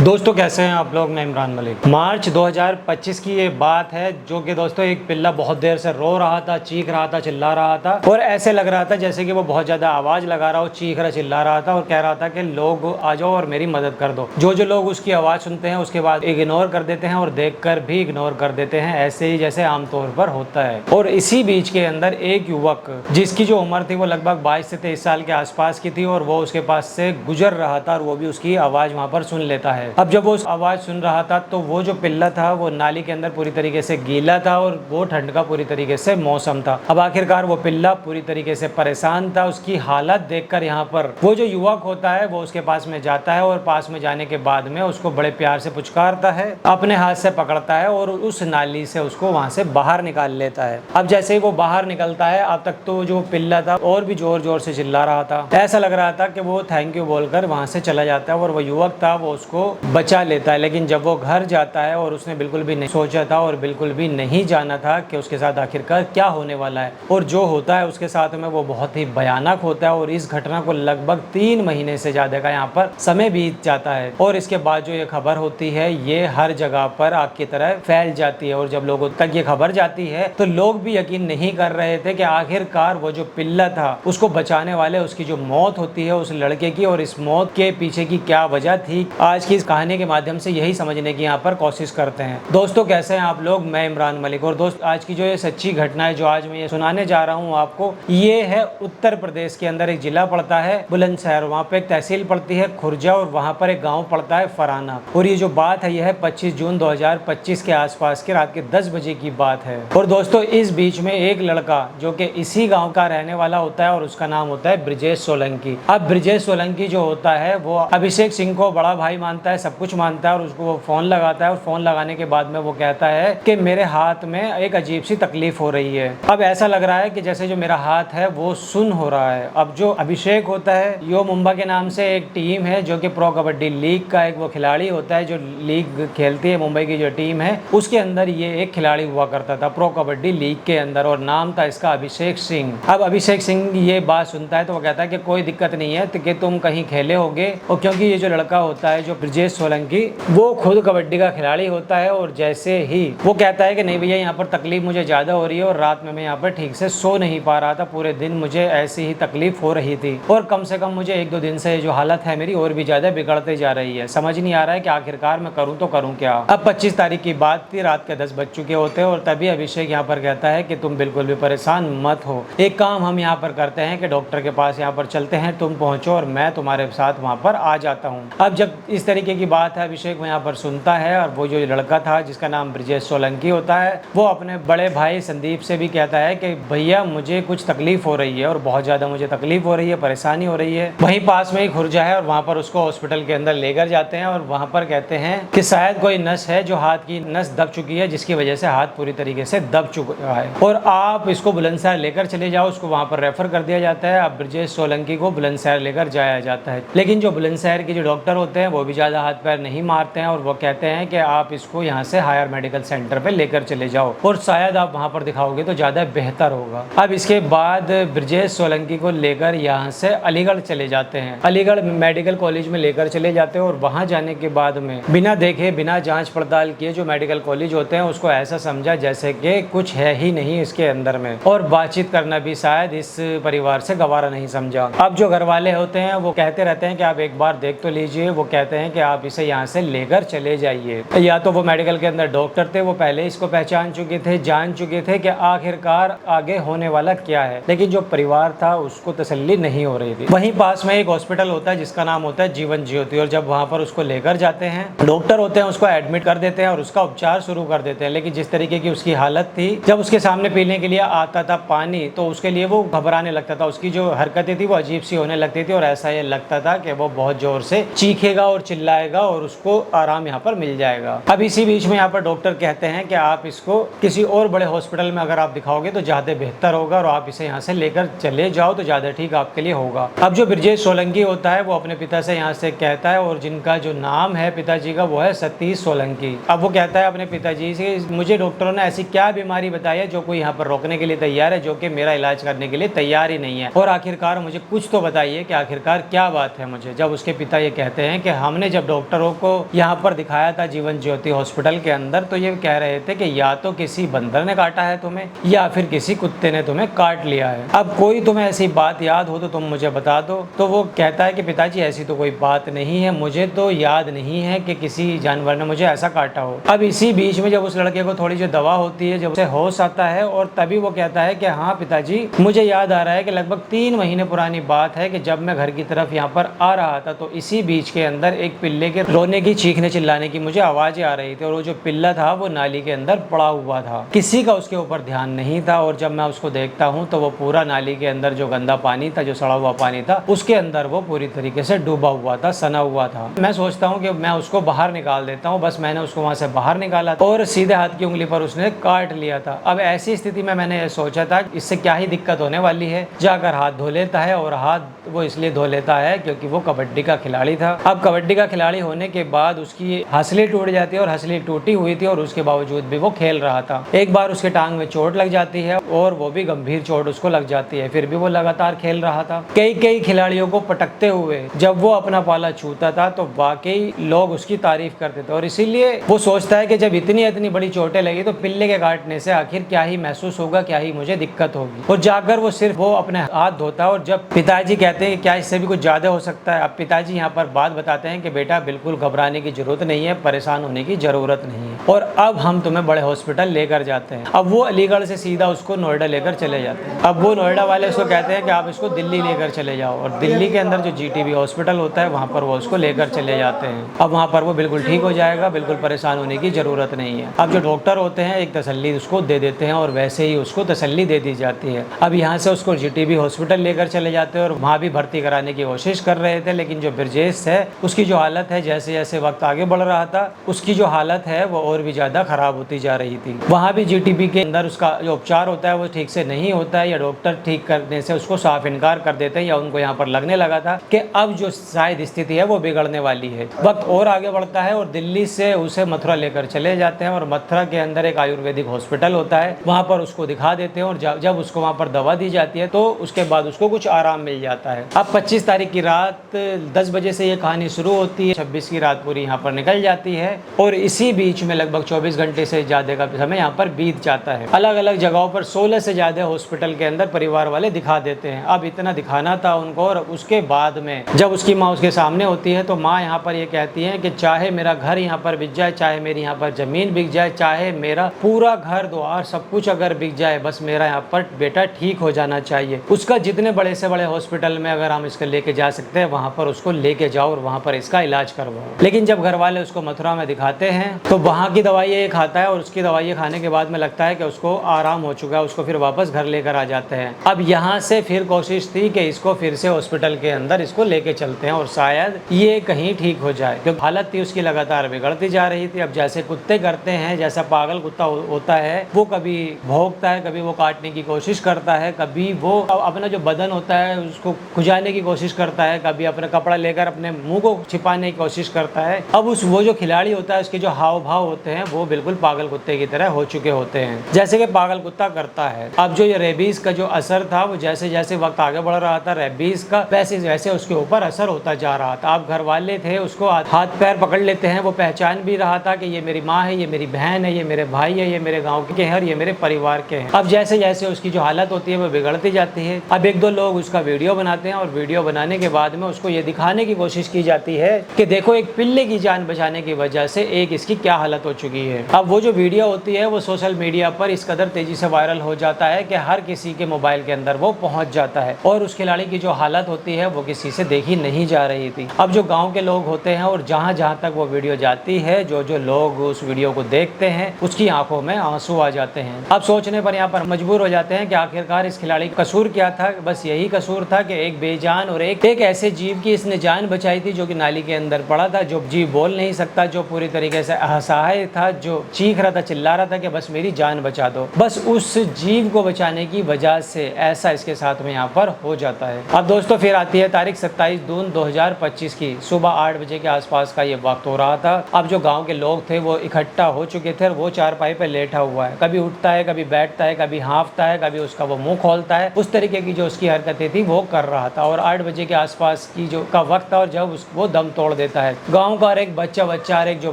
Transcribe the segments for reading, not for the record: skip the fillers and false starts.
दोस्तों कैसे हैं आप लोग। मैं इमरान मलिक। मार्च 2025 की ये बात है जो कि दोस्तों एक पिल्ला बहुत देर से रो रहा था, चीख रहा था, चिल्ला रहा था और ऐसे लग रहा था जैसे कि वो बहुत ज़्यादा आवाज़ लगा रहा हो, चीख रहा चिल्ला रहा था और कह रहा था कि लोग आ जाओ और मेरी मदद कर दो। जो लोग उसकी आवाज़ सुनते हैं उसके बाद इग्नोर कर देते हैं और देख कर भी इग्नोर कर देते हैं, ऐसे ही जैसे आमतौर पर होता है। और इसी बीच के अंदर एक युवक जिसकी जो उम्र थी वो लगभग 22 से 23 साल के आसपास की थी और वो उसके पास से गुजर रहा था और वो भी उसकी आवाज़ वहाँ पर सुन लेता है। अब जब वो उस आवाज़ सुन रहा था तो वो जो पिल्ला था वो नाली के अंदर पूरी तरीके से गीला था और वो ठंड का पूरी तरीके से मौसम था। अब आखिरकार वो पिल्ला पूरी तरीके से परेशान था। उसकी हालत देखकर यहाँ पर वो जो युवक होता है वो उसके पास में जाता है और पास में जाने के बाद में उसको बड़े प्यार से पुचकारता है, अपने हाथ से पकड़ता है और उस नाली से उसको वहाँ से बाहर निकाल लेता है। अब जैसे ही वो बाहर निकलता है, अब तक तो जो पिल्ला था और भी जोर जोर से चिल्ला रहा था, ऐसा लग रहा था कि वो थैंक यू बोलकर वहाँ से चला जाता है और वो युवक था वो उसको बचा लेता है। लेकिन जब वो घर जाता है और उसने बिल्कुल भी नहीं सोचा था और बिल्कुल भी नहीं जाना था कि उसके साथ आखिरकार क्या होने वाला है और जो होता है उसके साथ में वो बहुत ही भयानक होता है। और इस घटना को लगभग 3 महीने से ज़्यादा का यहाँ पर समय बीत जाता है और इसके बाद जो ये खबर होती है ये हर जगह पर आग की तरह फैल जाती है। और जब लोगों तक ये खबर जाती है तो लोग भी यकीन नहीं कर रहे थे कि आखिरकार वो जो पिल्ला था उसको बचाने वाले उसकी जो मौत होती है उस लड़के की, और इस मौत के पीछे की क्या वजह थी, आज की इस कहानी के माध्यम से यही समझने की यहाँ पर कोशिश करते हैं। दोस्तों कैसे हैं आप लोग। मैं इमरान मलिक। और दोस्त आज की जो ये सच्ची घटना है जो आज मैं ये सुनाने जा रहा हूँ आपको, ये है उत्तर प्रदेश के अंदर एक जिला पड़ता है बुलंदशहर, वहाँ पे एक तहसील पड़ती है खुर्जा और वहाँ पर एक गाँव पड़ता है फराना। और ये जो बात है यह है 25 जून 2025 के आसपास के रात के 10 बजे की बात है। और दोस्तों इस बीच में एक लड़का जो कि इसी गाँव का रहने वाला होता है और उसका नाम होता है ब्रिजेश सोलंकी। अब ब्रिजेश सोलंकी जो होता है वो अभिषेक सिंह को बड़ा भाई मानता है, सब कुछ मानता है और उसको वो फोन लगाता है और फोन लगाने के बाद में वो कहता है कि मेरे हाथ में एक अजीब सी तकलीफ हो रही है। अब ऐसा लग रहा है कि जैसे जो मेरा हाथ है वो सुन हो रहा है। अब जो अभिषेक होता है यो मुंबा के नाम से एक टीम है जो कि प्रो कबड्डी लीग का एक वो खिलाड़ी होता है जो लीग खेलती है। मुंबई की जो टीम है उसके अंदर ये एक खिलाड़ी हुआ करता था प्रो कबड्डी लीग के अंदर और नाम था इसका अभिषेक सिंह। अब अभिषेक सिंह ये बात सुनता है तो वो कहता है कि कोई दिक्कत नहीं है कि तुम कहीं खेले होगे, और क्योंकि ये जो लड़का होता है जो ब्रिजेश सोलंकी वो खुद कबड्डी का खिलाड़ी होता है। और जैसे ही वो कहता है कि नहीं भैया यहाँ पर तकलीफ मुझे ज़्यादा हो रही है और रात में मैं यहाँ पर ठीक से सो नहीं पा रहा था, पूरे दिन मुझे ऐसी ही तकलीफ हो रही थी और कम से कम मुझे 1-2 दिन से जो हालत है मेरी और भी ज़्यादा बिगड़ते जा रही है। समझ नहीं आ रहा है कि आखिरकार मैं करूँ तो करूँ क्या। अब 25 तारीख की बात थी, रात के 10 बज चुके होते हैं और तभी अभिषेक यहाँ पर कहता है कि तुम बिल्कुल भी परेशान मत हो, एक काम हम यहाँ पर करते हैं कि डॉक्टर के पास यहाँ पर चलते हैं, तुम पहुँचो और मैं तुम्हारे साथ वहाँ पर आ जाता हूँ। अब जब इस तरीके की बात है अभिषेक यहाँ पर सुनता है और वो जो लड़का था जिसका नाम ब्रिजेश सोलंकी होता है वो अपने बड़े भाई संदीप से भी कहता है कि भैया मुझे कुछ तकलीफ हो रही है और बहुत ज़्यादा मुझे तकलीफ हो रही है, परेशानी हो रही है। वहीं पास में ही खुर्जा है और वहाँ पर उसको हॉस्पिटल के अंदर लेकर जाते हैं और वहाँ पर कहते हैं कि शायद कोई नस है जो हाथ की नस दब चुकी है जिसकी वजह से हाथ पूरी तरीके से दब चुका है और आप इसको बुलंदशहर लेकर चले जाओ। उसको वहाँ पर रेफर कर दिया जाता है। अब ब्रिजेश सोलंकी को बुलंदशहर लेकर जाया जाता है, लेकिन जो बुलंदशहर के जो डॉक्टर होते हैं वो भी ज़्यादा हाथ पैर नहीं मारते हैं और वो कहते हैं कि आप इसको यहाँ से हायर मेडिकल सेंटर पे लेकर चले जाओ और शायद आप वहाँ पर दिखाओगे तो ज़्यादा बेहतर होगा। अब इसके बाद ब्रिजेश सोलंकी को लेकर यहाँ से अलीगढ़ चले जाते हैं, अलीगढ़ मेडिकल कॉलेज में लेकर चले जाते हैं और वहाँ जाने के बाद में बिना देखे बिना जाँच पड़ताल किए जो मेडिकल कॉलेज होते हैं उसको ऐसा समझा जैसे कि कुछ है ही नहीं इसके अंदर में, और बातचीत करना भी शायद इस परिवार से गवारा नहीं समझा। अब जो घर वाले होते हैं वो कहते रहते हैं कि आप एक बार देख तो लीजिए, वो कहते हैं कि आप इसे यहाँ से लेकर चले जाइए। या तो वो मेडिकल के अंदर डॉक्टर थे, वो पहले इसको पहचान चुके थे, जान चुके थे कि आखिरकार आगे होने वाला क्या है, लेकिन जो परिवार था उसको तसल्ली नहीं हो रही थी। वहीं पास में एक हॉस्पिटल होता है जिसका नाम होता है जीवन ज्योति, और जब वहाँ पर उसको लेकर जाते हैं डॉक्टर होते हैं उसको एडमिट कर देते हैं और उसका उपचार शुरू कर देते हैं। लेकिन जिस तरीके की उसकी हालत थी, जब उसके सामने पीने के लिए आता था पानी तो उसके लिए वो घबराने लगता था, उसकी जो हरकतें थी वो अजीब सी होने लगती थी और ऐसा ये लगता था कि वो बहुत जोर से चीखेगा और चिल्लाएगा और उसको आराम यहाँ पर मिल जाएगा। अब इसी बीच में यहाँ पर डॉक्टर कहते हैं कि आप इसको किसी और बड़े हॉस्पिटल में अगर आप दिखाओगे तो ज़्यादा बेहतर होगा और आप इसे यहाँ से लेकर चले जाओ तो ज़्यादा ठीक आपके लिए होगा। अब जो ब्रिजेश सोलंकी होता है वो अपने पिता से यहाँ से कहता है, और जिनका जो नाम है पिताजी का वो है सतीश सोलंकी। अब वो कहता है अपने पिताजी से मुझे डॉक्टरों ने ऐसी क्या बीमारी बताई है जो कोई यहाँ पर रोकने के लिए तैयार है, जो कि मेरा इलाज करने के लिए तैयार ही नहीं है, और आखिरकार मुझे कुछ तो बताइए कि आखिरकार क्या बात है मुझे। जब उसके पिता ये कहते हैं कि हमने जब डॉक्टरों को यहाँ पर दिखाया था जीवन ज्योति हॉस्पिटल के अंदर, तो ये कह रहे थे कि या तो किसी बंदर ने काटा है तुम्हें या फिर किसी कुत्ते ने तुम्हें काट लिया है। अब कोई तुम्हें ऐसी बात याद हो तो तुम मुझे बता दो। तो वो कहता है कि पिताजी ऐसी तो कोई बात नहीं है, मुझे तो याद नहीं है कि किसी जानवर ने मुझे ऐसा काटा हो। अब इसी बीच में जब उस लड़के को थोड़ी जो दवा होती है, जब उसे होश आता है, और तभी वो कहता है कि हाँ पिताजी, मुझे याद आ रहा है कि लगभग 3 महीने पुरानी बात है कि जब मैं घर की तरफ यहाँ पर आ रहा था तो इसी बीच के अंदर एक पिल्ले के रोने की, चीखने चिल्लाने की मुझे आवाजें आ रही थी, और वो जो पिल्ला था वो नाली के अंदर पड़ा हुआ था, किसी का उसके ऊपर ध्यान नहीं था। और जब मैं उसको देखता हूँ तो वो पूरा नाली के अंदर जो गंदा पानी था, जो सड़ा हुआ पानी था, उसके अंदर वो पूरी तरीके से डूबा हुआ था, सना हुआ था। मैं सोचता हूँ कि मैं उसको बाहर निकाल देता हूँ। बस मैंने उसको वहां से बाहर निकाला और सीधे हाथ की उंगली पर उसने काट लिया था। अब ऐसी स्थिति में मैंने ये सोचा था इससे क्या ही दिक्कत होने वाली है, जाकर हाथ धो लेता है। और हाथ वो इसलिए धो लेता है क्योंकि वो कबड्डी का खिलाड़ी था। अब कबड्डी का खिलाड़ी होने के बाद उसकी हंसली टूट जाती है, और हंसली टूटी हुई थी और उसके बावजूद भी वो खेल रहा था। एक बार उसके टांग में चोट लग जाती है और वो भी गंभीर चोट उसको लग जाती है, फिर भी वो लगातार खेल रहा था। कई खिलाड़ियों को पटकते हुए जब वो अपना पाला छूता था तो वाकई लोग उसकी तारीफ करते थे, और इसीलिए वो सोचता है कि जब इतनी बड़ी चोटें लगी तो पिल्ले के काटने से आखिर क्या ही महसूस होगा, क्या ही मुझे दिक्कत होगी। और जाकर वो सिर्फ वो अपने हाथ धोता है। और जब पिताजी कहते हैं कि क्या इससे भी कुछ ज्यादा हो सकता है, अब पिताजी यहाँ पर बात बताते हैं कि बेटा बिल्कुल घबराने की जरूरत नहीं है, परेशान होने की जरूरत नहीं है, और अब हम तुम्हें बड़े हॉस्पिटल लेकर जाते हैं। अब वो अलीगढ़ से सीधा उसको नोएडा लेकर चले जाते हैं। अब वो नोएडा वाले उसको कहते हैं कि आप इसको दिल्ली लेकर चले जाओ, और दिल्ली के अंदर जो जीटीबी हॉस्पिटल होता है वहाँ पर वो उसको लेकर चले जाते हैं। अब वहाँ पर वो बिल्कुल ठीक हो जाएगा, बिल्कुल परेशान होने की जरूरत नहीं है। अब जो डॉक्टर होते हैं एक तसल्ली उसको दे देते हैं, और वैसे ही उसको तसल्ली दे दी जाती है। अब यहाँ से उसको जीटीबी हॉस्पिटल लेकर चले जाते हैं, और वहाँ भी भर्ती कराने की कोशिश कर रहे थे, लेकिन जो ब्रजेश है उसकी जो हालत है, जैसे जैसे वक्त आगे बढ़ रहा था उसकी जो हालत है वो और भी ज्यादा खराब होती जा रही थी। वहाँ भी जीटीबी के अंदर उसका जो उपचार होता है वो ठीक से नहीं होता है, या डॉक्टर ठीक करने से उसको साफ इनकार कर देते हैं, या उनको यहाँ पर लगने लगा था कि अब जो शायद स्थिति है वो बिगड़ने वाली है। वक्त और आगे बढ़ता है और दिल्ली से उसे मथुरा लेकर चले जाते हैं, और मथुरा के अंदर एक आयुर्वेदिक हॉस्पिटल होता है, वहाँ पर उसको दिखा देते हैं। और जब उसको वहाँ पर दवा दी जाती है तो उसके बाद उसको कुछ आराम मिल जाता है। अब 25 तारीख की रात 10 बजे से ये कहानी शुरू होती है, 26 की रात पूरी यहाँ पर निकल जाती है, और इसी बीच में लगभग 24 घंटे से ज्यादा का समय यहाँ पर बीत जाता है। अलग अलग जगहों पर 16 से ज्यादा हॉस्पिटल के अंदर परिवार वाले दिखा देते हैं। अब इतना दिखाना था उनको, और उसके बाद में जब उसकी माँ उसके सामने होती है तो माँ यहाँ पर ये कहती है कि चाहे मेरा घर यहाँ पर बिक जाए, चाहे मेरी यहाँ पर जमीन बिक जाए, चाहे मेरा पूरा घर द्वार सब कुछ अगर बिक जाए, बस मेरा यहाँ पर बेटा ठीक हो जाना चाहिए। उसका जितने बड़े से बड़े हॉस्पिटल में अगर हम इसको लेके जा सकते हैं वहाँ पर उसको लेके जाओ और वहाँ पर इसका इलाज करवाओ। लेकिन जब घर वाले उसको मथुरा में दिखाते हैं तो वहाँ की दवाई खाता है, और उसकी दवाई खाने के बाद में लगता है कि उसको आराम हो चुका है, उसको फिर वापस घर लेकर आ जाते हैं। अब यहाँ से फिर कोशिश थी कि इसको फिर से हॉस्पिटल के अंदर इसको लेके चलते हैं और शायद ये कहीं ठीक हो जाए, क्योंकि हालत थी उसकी लगातार बिगड़ती जा रही थी। अब जैसे कुत्ते करते हैं, जैसा पागल कुत्ता होता है, वो कभी भौंकता है, कभी वो काटने की कोशिश करता है, कभी वो अपना जो बदन होता है उसको खुजाने की कोशिश करता है, कभी अपना कपड़ा लेकर अपने मुंह को छिपाने की कोशिश करता है। अब वो जो खिलाड़ी होता है उसके जो हाव भाव होते हैं वो बिल्कुल पागल कुत्ते की तरह हो चुके होते हैं, जैसे कि पागल कुत्ता करता है। अब जो ये रेबीज का जो असर था वो जैसे जैसे वक्त आगे बढ़ रहा था रेबीज का, वैसे वैसे उसके ऊपर असर होता जा रहा था। अब घर वाले थे उसको हाथ पैर पकड़ लेते हैं, वो पहचान भी रहा था कि ये मेरी माँ है, ये मेरी बहन है, ये मेरे भाई है, ये मेरे गाँव के हैं, ये मेरे परिवार के हैं। अब जैसे जैसे उसकी जो हालत होती है वो बिगड़ती जाती है। अब 1-2 लोग उसका वीडियो बनाते हैं, और वीडियो बनाने के बाद में उसको ये दिखाने की कोशिश की जाती है कि देखो एक पिल्ले की जान बचाने की वजह से एक इसकी क्या हालत हो चुकी है। अब वो जो वीडियो होती है वो सोशल मीडिया पर इस कदर तेजी से वायरल हो जाता है कि हर किसी के मोबाइल के अंदर वो पहुंच जाता है, और उस खिलाड़ी की जो हालत होती है वो किसी से देखी नहीं जा रही थी। अब जो गांव के लोग होते हैं और जहां जहां तक वो वीडियो जाती है, जो जो लोग उस वीडियो को देखते हैं उसकी आंखों में आंसू आ जाते हैं। अब सोचने पर यहाँ पर मजबूर हो जाते हैं कि आखिरकार इस खिलाड़ी का कसूर क्या था। बस यही कसूर था कि एक बेजान और एक ऐसे जीव की इसने जान बचाई थी जो कि नाली के अंदर पड़ा था, जो जीव बोल नहीं सकता, जो पूरी तरीके से असहाय था, जो चीख रहा था, चिल्ला रहा था कि बस मेरी जान बचा दो। बस उस जीव को बचाने की वजह से ऐसा इसके साथ में यहाँ पर हो जाता है। अब दोस्तों फिर आती है तारीख 27 जून 2025 की सुबह 8 बजे के आसपास का ये वक्त हो रहा था। अब जो गाँव के लोग थे वो इकट्ठा हो चुके थे, वो चारपाई पे लेटा हुआ है, कभी उठता है, कभी बैठता है, कभी हाँफता है, कभी उसका वो मुंह खोलता है, उस तरीके की जो उसकी हरकतें थी वो कर रहा था। और 8 बजे के आसपास की जो का वक्त था और जब वो दम तोड़ देता है। गाँव का हर एक बच्चा हर एक जो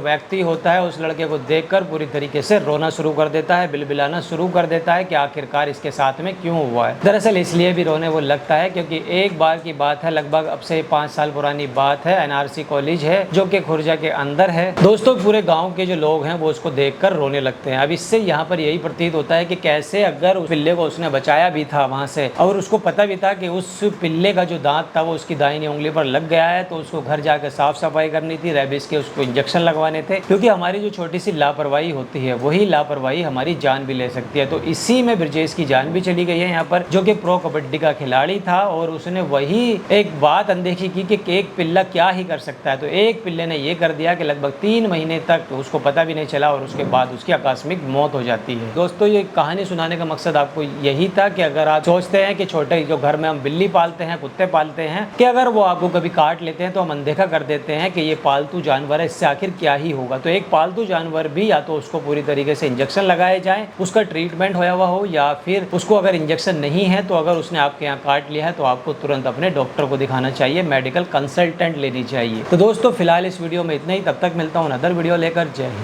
व्यक्ति होता है उस लड़के को देखकर पूरी तरीके से रोना शुरू कर देता है, बिलबिलाना शुरू कर देता है कि आखिरकार इसके साथ में क्यों हुआ है। दरअसल इसलिए भी रोने वो लगता है क्योंकि एक बार की बात है, लगभग अब से 5 साल पुरानी बात है। एनआरसी कॉलेज है जो कि खुर्जा के अंदर है। दोस्तों पूरे गांव के जो लोग हैं वो उसको देखकर रोने लगते हैं। अब इससे यहाँ पर यही प्रतीत होता है कि कैसे अगर उस पिल्ले को उसने बचाया भी था वहां से और उसको पता भी था कि उस पिल्ले का जो दांत था वो उसकी दाहिनी उंगली पर लग गया है, तो उसको घर जाकर साफ सफाई करनी थी, रेबीज के उसको इंजेक्शन लगवाने थे। क्योंकि हमारी जो छोटी सी लापरवाही होती है वही लापरवाही हमारी जान भी ले सकती है। तो इसी में ब्रजेश की जान भी चली गई है यहाँ पर, जो कि प्रो कबड्डी का खिलाड़ी था और उसने वही एक बात अनदेखी की कि एक पिल्ला क्या ही कर सकता है। तो एक पिल्ले ने ये कर दिया कि लगभग 3 महीने तक उसको पता भी नहीं चला और उसके बाद उसकी आकस्मिक मौत हो जाती है। दोस्तों ये कहानी सुनाने का मकसद आपको यही था कि अगर आप सोचते हैं कि छोटे जो घर में हम बिल्ली पालते हैं, कुत्ते पालते हैं, कि अगर वो आपको कभी काट लेते हैं तो हम अनदेखा कर देते हैं कि ये पालतू जानवर है, इससे आखिर क्या ही होगा। तो एक पालतू जानवर भी या तो उसको पूरी तरीके से इंजेक्शन लगाए जाए, उसका ट्रीटमेंट होया हुआ हो, या फिर उसको अगर इंजेक्शन नहीं है तो अगर उसने आपके यहाँ काट लिया है तो आपको तुरंत अपने डॉक्टर को दिखाना चाहिए, मेडिकल कंसल्टेंट लेनी चाहिए। तो दोस्तों फिलहाल इस वीडियो में इतना ही, तब तक मिलता हूँ अदर वीडियो लेकर। जय हिंद।